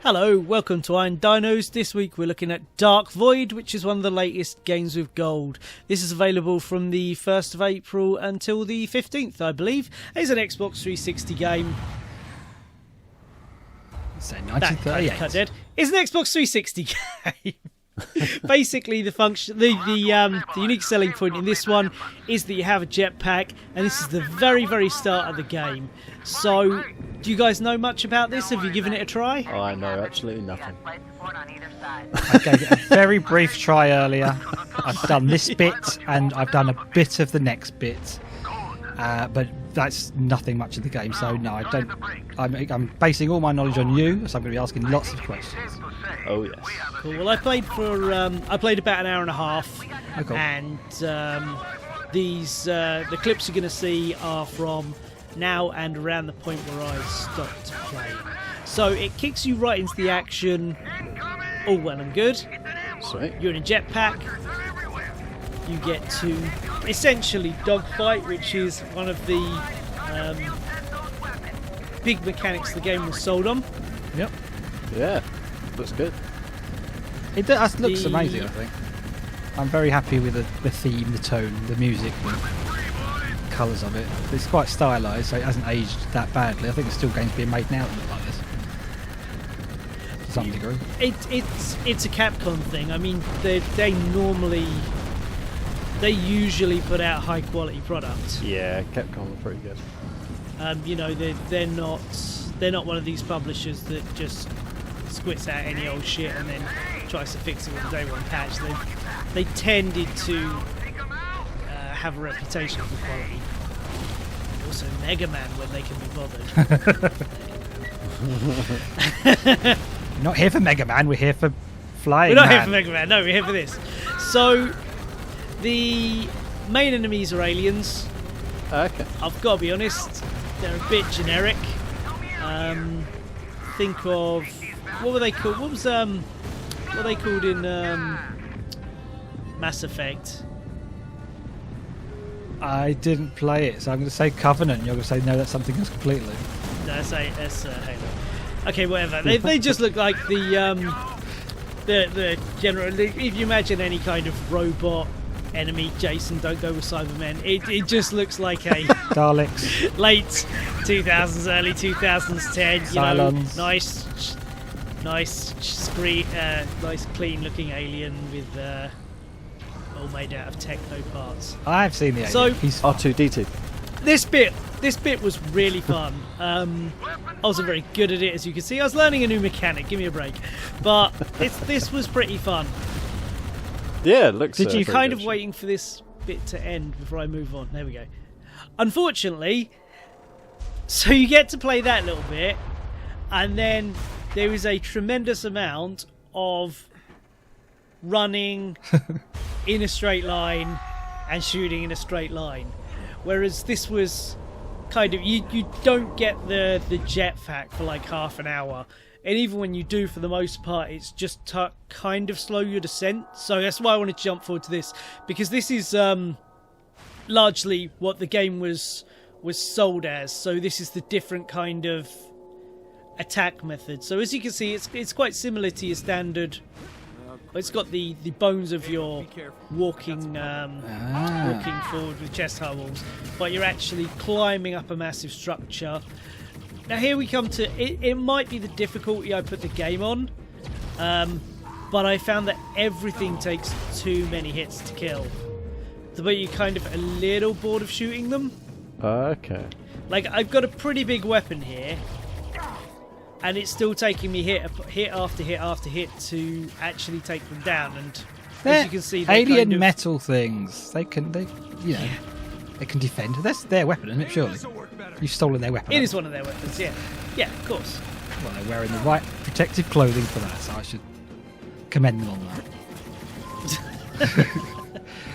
Hello, welcome to Iron Dinos. This week we're looking at Darkvoid, which is one of the latest games with gold. This is available from the 1st of April until the 15th, I believe. It's an Xbox 360 game. So 1938. It's an Xbox 360 game. Basically, the unique selling point in this one is that you have a jetpack, and this is the very, very start of the game. So, do you guys know much about this? Have you given it a try? Oh, I know absolutely nothing. I gave it a very brief try earlier. I've done this bit, and I've done a bit of the next bit, but that's nothing much of the game. So no, I don't. I'm basing all my knowledge on you, so I'm going to be asking lots of questions. Oh yes. Cool. Well, I played about an hour and a half, Oh, cool. and the clips you're going to see are from now and around the point where I stopped playing. So it kicks you right into the action. All well and good. Sweet. You're in a jetpack. You get to essentially dogfight, which is one of the big mechanics the game was sold on. Yep. Yeah. Looks good. It looks amazing, I think. I'm very happy with the theme, the tone, the music, the colours of it. It's quite stylised, so it hasn't aged that badly. I think there's still games being made now that look like this. To some degree. It's a Capcom thing. I mean, they usually put out high quality products. Yeah, Capcom are pretty good. You know, they're not one of these publishers that just squits out any old shit and then tries to fix it with a day one patch. They tended to have a reputation for quality. Also, Mega Man when they can be bothered. We're not here for Mega Man, we're here for Flying We're not Man. here for Mega Man. No, we're here for this. So, the main enemies are aliens. Okay. I've got to be honest, they're a bit generic. Think of what were they called? What were they called in Mass Effect? I didn't play it, so I'm going to say Covenant. You're going to say no, that's something else completely. No, that's Halo. Okay, whatever. They just look like the general. If you imagine any kind of robot enemy, Jason, don't go with Cybermen. It just looks like a Daleks. late 2000s, early 2010. You Cylons. know, nice screen, nice clean-looking alien with all made out of techno parts. I've seen the alien. So- He's fun. R2-D2. This bit was really fun. I wasn't very good at it, as you can see. I was learning a new mechanic. Give me a break. But this was pretty fun. Yeah, it looks. Did you pretty kind good. of waiting for this bit to end before I move on? There we go. Unfortunately, so you get to play that little bit, and then there is a tremendous amount of running in a straight line and shooting in a straight line. Whereas this was kind of you don't get the jetpack for like half an hour. And even when you do, for the most part, it's just to kind of slow your descent. So that's why I want to jump forward to this. Because this is largely what the game was sold as. So this is the different kind of attack method. So as you can see, it's quite similar to your standard. It's got the bones of your walking walking forward with chest hovels. But you're actually climbing up a massive structure. Now here we come to it might be the difficulty I put the game on, but I found that everything takes too many hits to kill. The way you're kind of a little bored of shooting them. Okay. Like, I've got a pretty big weapon here, and it's still taking me hit after hit after hit to actually take them down. And as you can see, they alien kind of, metal things. They can defend. That's their weapon, isn't it? Surely. You've stolen their weapon. It is one of their weapons, yeah. Yeah, of course. Well, they're wearing the right protective clothing for that, so I should commend them on that.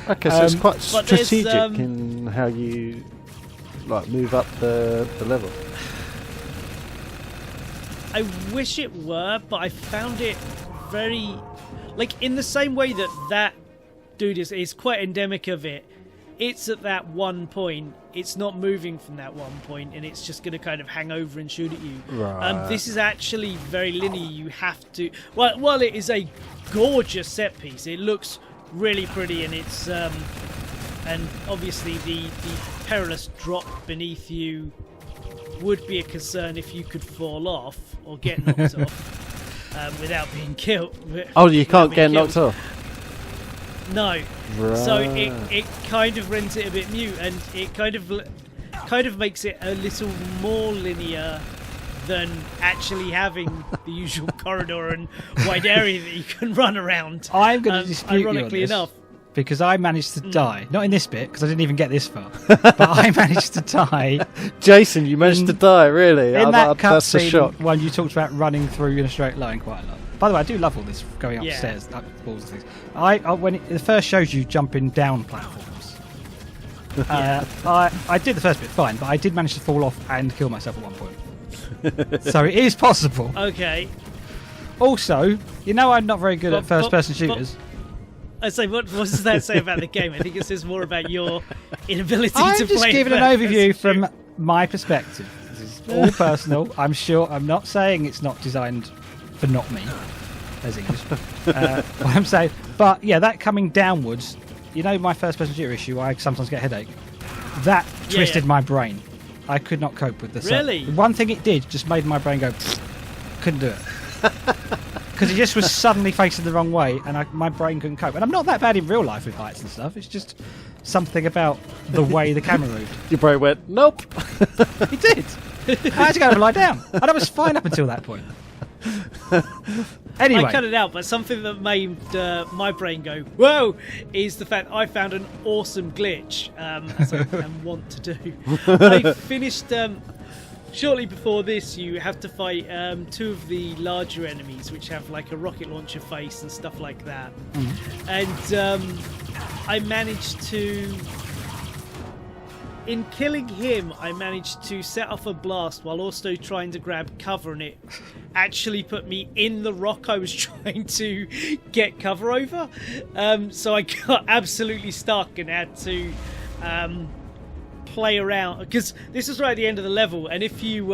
Okay, so it's quite but there's, strategic in how you like move up the level. I wish it were, but I found it very... Like, in the same way that dude is quite endemic of it, it's at that one point. It's not moving from that one point, and it's just going to kind of hang over and shoot at you. Right. This is actually very linear. You have to. Well, it is a gorgeous set piece. It looks really pretty, and it's and obviously the perilous drop beneath you would be a concern if you could fall off or get knocked off without being killed. Oh, you can't get killed. knocked off. No. Right. So it kind of rends it a bit mute, and it kind of makes it a little more linear than actually having the usual corridor and wide area that you can run around. I'm going to dispute you on ironically this, enough. because I managed to die. Not in this bit, because I didn't even get this far. But I managed to die. Jason, you managed to die, really? In that That's a shock. cutscene when you talked about running through in a straight line quite a lot. By the way, I do love all this going upstairs, up walls and things. When it first shows you jumping down platforms, I did the first bit fine, but I did manage to fall off and kill myself at one point. So it is possible. Okay. Also, I'm not very good at first-person shooters. I say, what does that say about the game? I think it says more about your inability I'm to just play. giving an overview from my perspective. This is all personal. I'm sure. I'm not saying it's not designed for not me, as English. What I'm saying, but yeah, that coming downwards. My first-person shooter issue. I sometimes get a headache. That twisted my brain. I could not cope with the Really? One thing it did just made my brain go. Couldn't do it. Because it just was suddenly facing the wrong way, and my brain couldn't cope. And I'm not that bad in real life with heights and stuff. It's just something about the way the camera moved. Your brain went, nope. It did. I had to go and lie down, and I was fine up until that point. Anyway, I cut it out, but something that made my brain go whoa is the fact I found an awesome glitch, as I want to do. I finished. Shortly before this, you have to fight two of the larger enemies, which have like a rocket launcher face and stuff like that. And I managed to, in killing him, I managed to set off a blast while also trying to grab cover, and it actually put me in the rock I was trying to get cover over. So I got absolutely stuck and had to play around, because this is right at the end of the level, and if you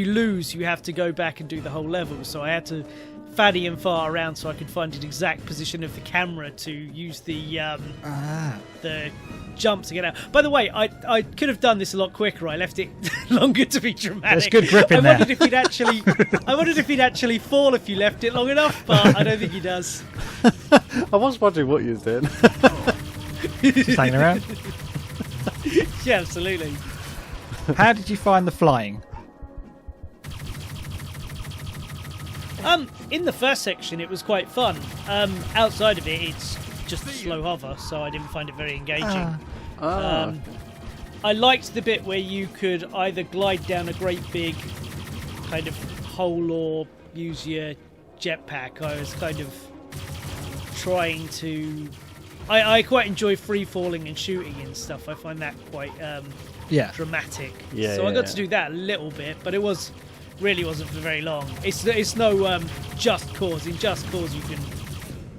lose, you have to go back and do the whole level. So I had to faddy and far around so I could find an exact position of the camera to use the jump to get out. By the way, I could have done this a lot quicker. I left it longer to be dramatic. There's good grip in there. I wondered if he'd actually fall if you left it long enough, but I don't think he does. I was wondering what you was doing. just hanging around. Yeah, absolutely. How did you find the flying? In the first section, it was quite fun. Outside of it, it's just a slow hover, so I didn't find it very engaging. I liked the bit where you could either glide down a great big kind of hole or use your jetpack. I was kind of trying to... I quite enjoy free falling and shooting and stuff. I find that quite dramatic. So I got to do that a little bit, but it really wasn't for very long. It's no Just Cause. In Just Cause, you can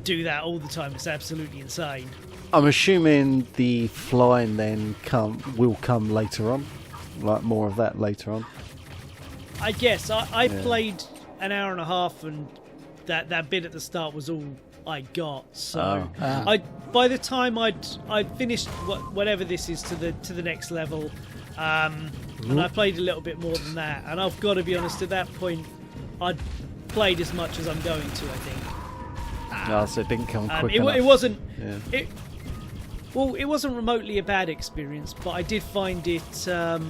do that all the time. It's absolutely insane. I'm assuming the flying then will come later on, like more of that later on. I guess I played an hour and a half, and that bit at the start was all I got. So by the time I'd finished whatever this is to the next level, and I played a little bit more than that. And I've got to be honest, at that point, I'd played as much as I'm going to. I think. So it didn't come quick enough. It wasn't. Yeah. It wasn't remotely a bad experience, but I did find it. I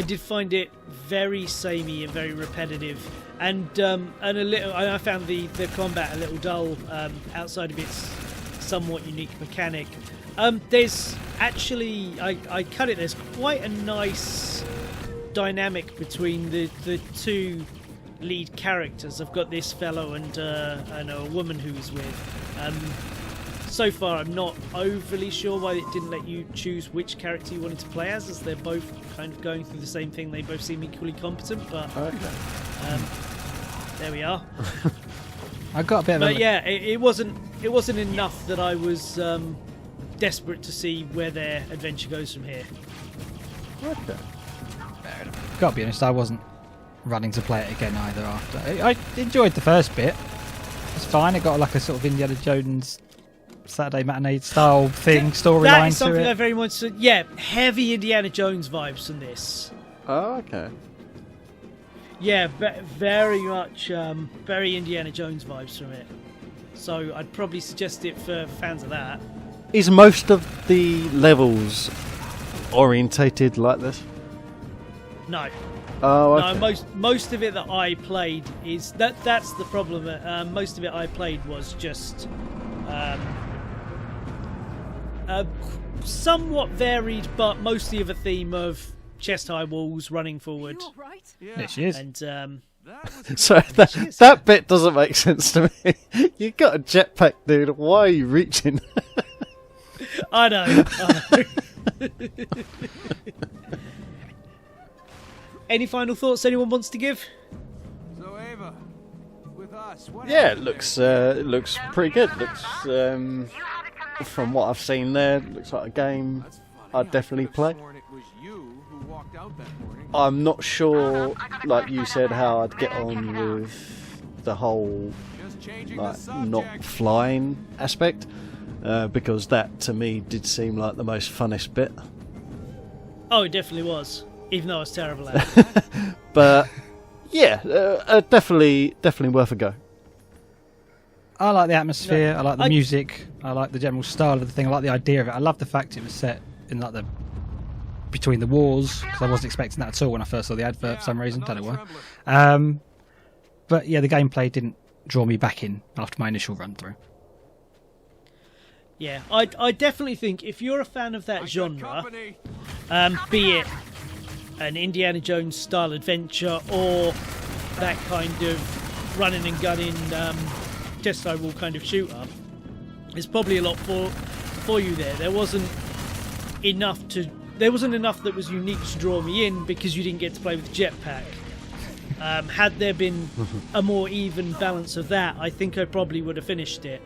did find it very samey and very repetitive, and a little. I found the combat a little dull outside of its somewhat unique mechanic. There's actually I cut it. There's quite a nice dynamic between the two lead characters. I've got this fellow and a woman who's with. So far, I'm not overly sure why it didn't let you choose which character you wanted to play as they're both kind of going through the same thing. They both seem equally competent, but there we are. I got a bit of it wasn't enough that I was desperate to see where their adventure goes from here. Okay. Gotta be honest, I wasn't running to play it again either after. I enjoyed the first bit. It's fine. It got like a sort of Indiana Jones Saturday matinee style thing, That storyline is to something I it. very much... Yeah, heavy Indiana Jones vibes from this. Oh, okay. Yeah, very much, very Indiana Jones vibes from it. So I'd probably suggest it for fans of that. Is most of the levels orientated like this? No. Oh, okay. No, most of it that I played is... That's the problem. Most of it I played was just... somewhat varied, but mostly of a theme of chest-high walls running forward. There she is. And So that bit doesn't make sense to me. You got a jetpack, dude. Why are you reaching? I know. Any final thoughts anyone wants to give? So Ava, with us, what Yeah, it looks pretty good. Looks from what I've seen there, looks like a game I'd definitely play. It was you who walked out that morning. I'm not sure, like you said, how I'd get on with the whole Just changing like the subject. not flying aspect, because that to me did seem like the most funnest bit. Oh, it definitely was. Even though I was terrible at it. But yeah, definitely worth a go. I like the atmosphere. I like the I- music. I like the general style of the thing. I like the idea of it. I love the fact it was set in like the between the wars, because I wasn't expecting that at all when I first saw the advert for some reason. Don't know why. But yeah, the gameplay didn't draw me back in after my initial run through. Yeah, I definitely think if you're a fan of that genre, be it an Indiana Jones style adventure or that kind of running and gunning chest-high wall kind of shooter, there's probably a lot for you there. There wasn't enough that was unique to draw me in because you didn't get to play with the jetpack. Had there been a more even balance of that, I think I probably would have finished it.